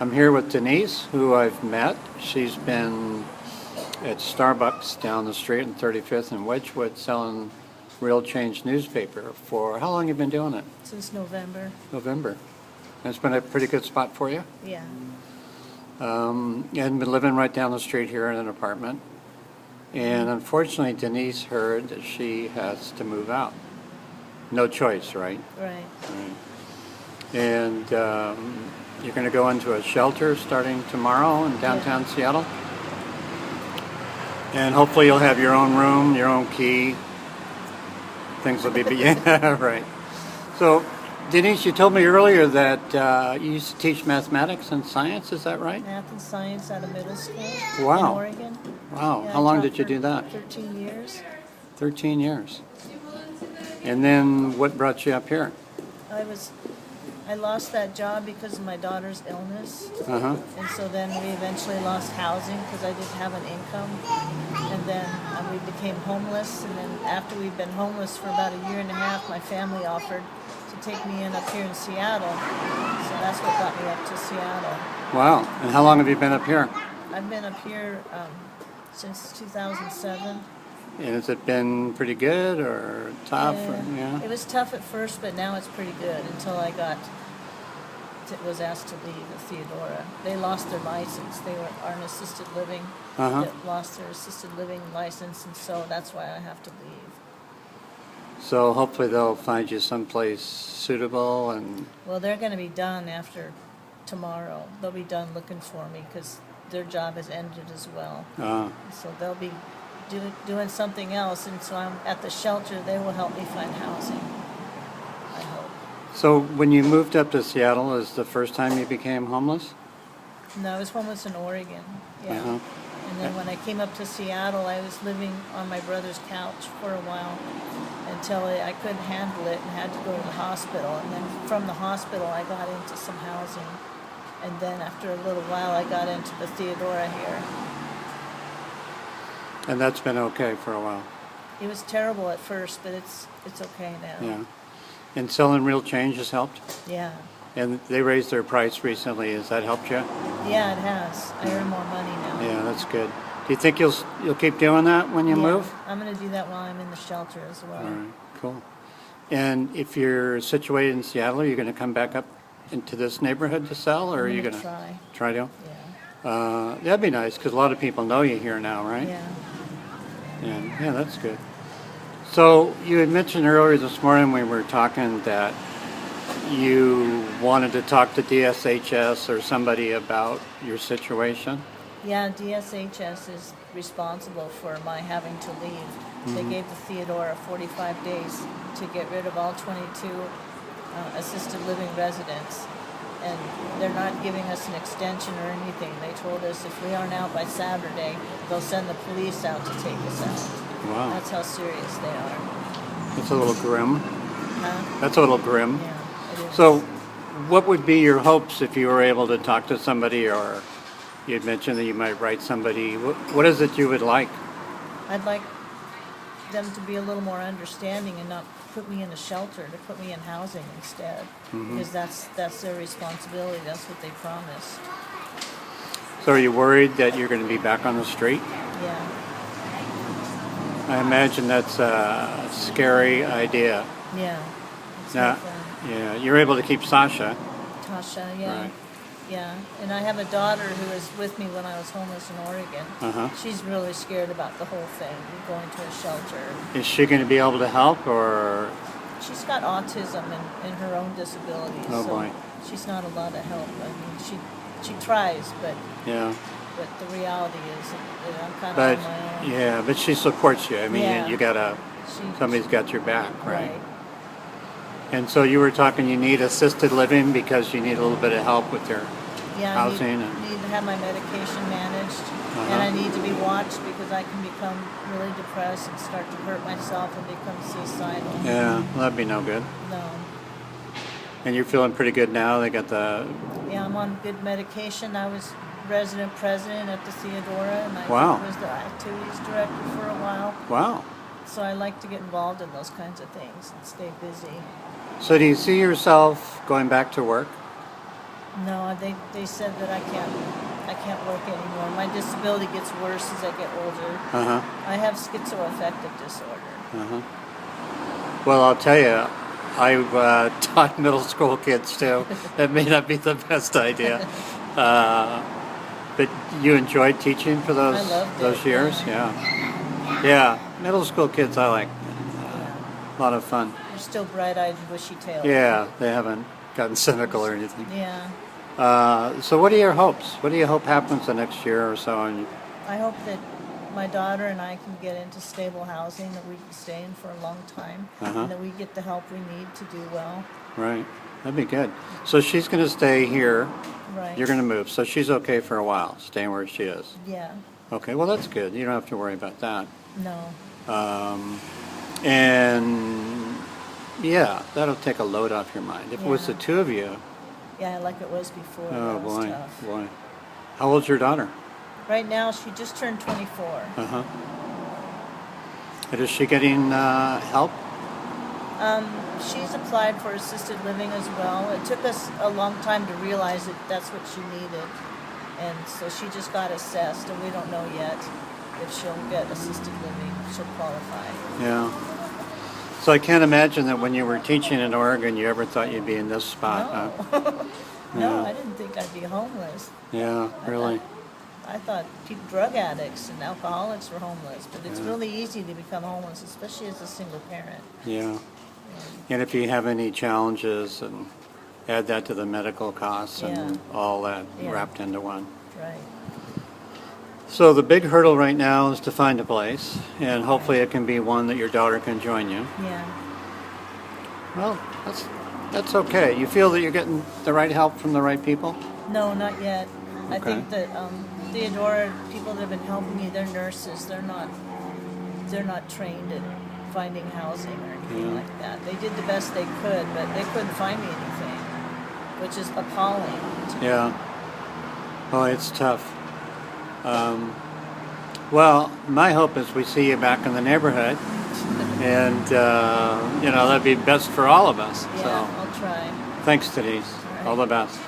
I'm here with Denise, who I've met. She's been at Starbucks down the street on 35th and Wedgwood selling Real Change newspaper for how long have you been doing it? Since November. November. And it's been a pretty good spot for you? Yeah. And been living right down the street here in an apartment. And unfortunately, Denise heard that she has to move out. No choice, right? Right. Right. And you're going to go into a shelter starting tomorrow in downtown Seattle. And hopefully you'll have your own room, your own key. Things will be, yeah, right. So, Denise, you told me earlier that you used to teach mathematics and science, is that right? Math and science at a middle school in Oregon. Wow. Yeah, How long did you do that? 13 years. 13 years. And then what brought you up here? I lost that job because of my daughter's illness. Uh-huh. And so then we eventually lost housing because I didn't have an income. And then we became homeless. And then after we'd been homeless for about a year and a half, my family offered to take me in up here in Seattle. So that's what got me up to Seattle. Wow. And how long have you been up here? I've been up here since 2007. And has it been pretty good or tough? Yeah. It was tough at first, but now it's pretty good until I was asked to leave the Theodora. They lost their license. They are an assisted living that lost their assisted living license, and so that's why I have to leave. So hopefully they'll find you someplace suitable and... Well, they're going to be done after tomorrow. They'll be done looking for me because their job has ended as well. So they'll be doing something else, and so I'm at the shelter. They will help me find housing, I hope. So when you moved up to Seattle, is the first time you became homeless? No, I was homeless in Oregon, yeah. And then when I came up to Seattle, I was living on my brother's couch for a while until I couldn't handle it and had to go to the hospital. And then from the hospital, I got into some housing. And then after a little while, I got into the Theodora here. And that's been okay for a while? It was terrible at first, but it's okay now. Yeah. And selling Real Change has helped? Yeah. And they raised their price recently. Has that helped you? Yeah, it has. I earn more money now. Yeah, that's good. Do you think you'll keep doing that when you move? I'm going to do that while I'm in the shelter as well. All right, cool. And if you're situated in Seattle, are you going to come back up into this neighborhood to sell, or are you going to try to? Yeah. That'd be nice because a lot of people know you here now, right? Yeah. Yeah, that's good. So you had mentioned earlier this morning when we were talking that you wanted to talk to DSHS or somebody about your situation. Yeah, DSHS is responsible for my having to leave. They gave the Theodora 45 days to get rid of all 22 assisted living residents. And they're not giving us an extension or anything. They told us if we aren't out by Saturday, they'll send the police out to take us out. Wow. That's how serious they are. That's a little grim. Huh? That's a little grim. Yeah, it is. So what would be your hopes if you were able to talk to somebody, or you had mentioned that you might write somebody? What is it you would like? I'd like them to be a little more understanding and not put me in a shelter, to put me in housing instead, because that's their responsibility. That's what they promised. So are you worried that you're going to be back on the street? Yeah. I imagine that's a scary idea. Yeah. It's Now, not fun. yeah, you're able to keep Sasha. Tasha, yeah. Right. Yeah, and I have a daughter who was with me when I was homeless in Oregon. She's really scared about the whole thing, going to a shelter. Is she going to be able to help, or? She's got autism and her own disabilities, boy. She's not a lot of help. I mean, she tries, but the reality is that I'm kind of on my own. Yeah, but she supports you. I mean, you gotta. Somebody's got your back, right? And so you were talking, you need assisted living because you need a little bit of help with your housing. I need to have my medication managed, and I need to be watched because I can become really depressed and start to hurt myself and become suicidal. Yeah, well, that'd be no good. No. And you're feeling pretty good now? They got the... Yeah, I'm on good medication. I was resident president at the Theodora, and I was the activities director for a while. Wow. So I like to get involved in those kinds of things and stay busy. So do you see yourself going back to work? No, they said that I can't work anymore. My disability gets worse as I get older. Uh-huh. I have schizoaffective disorder. Uh-huh. Well, I'll tell you, I've taught middle school kids too. That may not be the best idea. But you enjoyed teaching for I loved those it, years? yeah. Yeah. Middle school kids I like. Yeah. A lot of fun. You're still bright-eyed and bushy-tailed. Yeah, they haven't gotten cynical or anything. Yeah. So what are your hopes? What do you hope happens the next year or so? I hope that my daughter and I can get into stable housing that we can stay in for a long time, Uh-huh. and that we get the help we need to do well. Right. That'd be good. So she's going to stay here. Right. You're going to move. So she's okay for a while, staying where she is. Yeah. Okay, well, that's good. You don't have to worry about that. No. And yeah, that'll take a load off your mind. If it was the Yeah. two of you, Yeah, like it was before. oh that was boy, tough. boy. How old's your daughter? Right now, she just turned 24. Uh-huh. And is she getting help? She's applied for assisted living as well. It took us a long time to realize that that's what she needed. And so she just got assessed, and we don't know yet if she'll get assisted living, she'll qualify. Yeah. So I can't imagine that when you were teaching in Oregon, you ever thought you'd be in this spot, huh? No, Yeah. I didn't think I'd be homeless. Yeah, really. I thought drug addicts and alcoholics were homeless, but it's Yeah. really easy to become homeless, especially as a single parent. Yeah. And if you have any challenges and add that to the medical costs and Yeah. all that Yeah. wrapped into one. Right. So the big hurdle right now is to find a place, and hopefully it can be one that your daughter can join you. Yeah. Well, that's okay. You feel that you're getting the right help from the right people? No, not yet. I Okay. think that Theodora, people that have been helping me, they're nurses. They're not trained at finding housing or anything Yeah. like that. They did the best they could, but they couldn't find me anything, which is appalling to me. Yeah. Oh, it's tough. Well, my hope is we see you back in the neighborhood, and that'd be best for all of us. Yeah, So, I'll try. thanks, Denise. All right. All the best.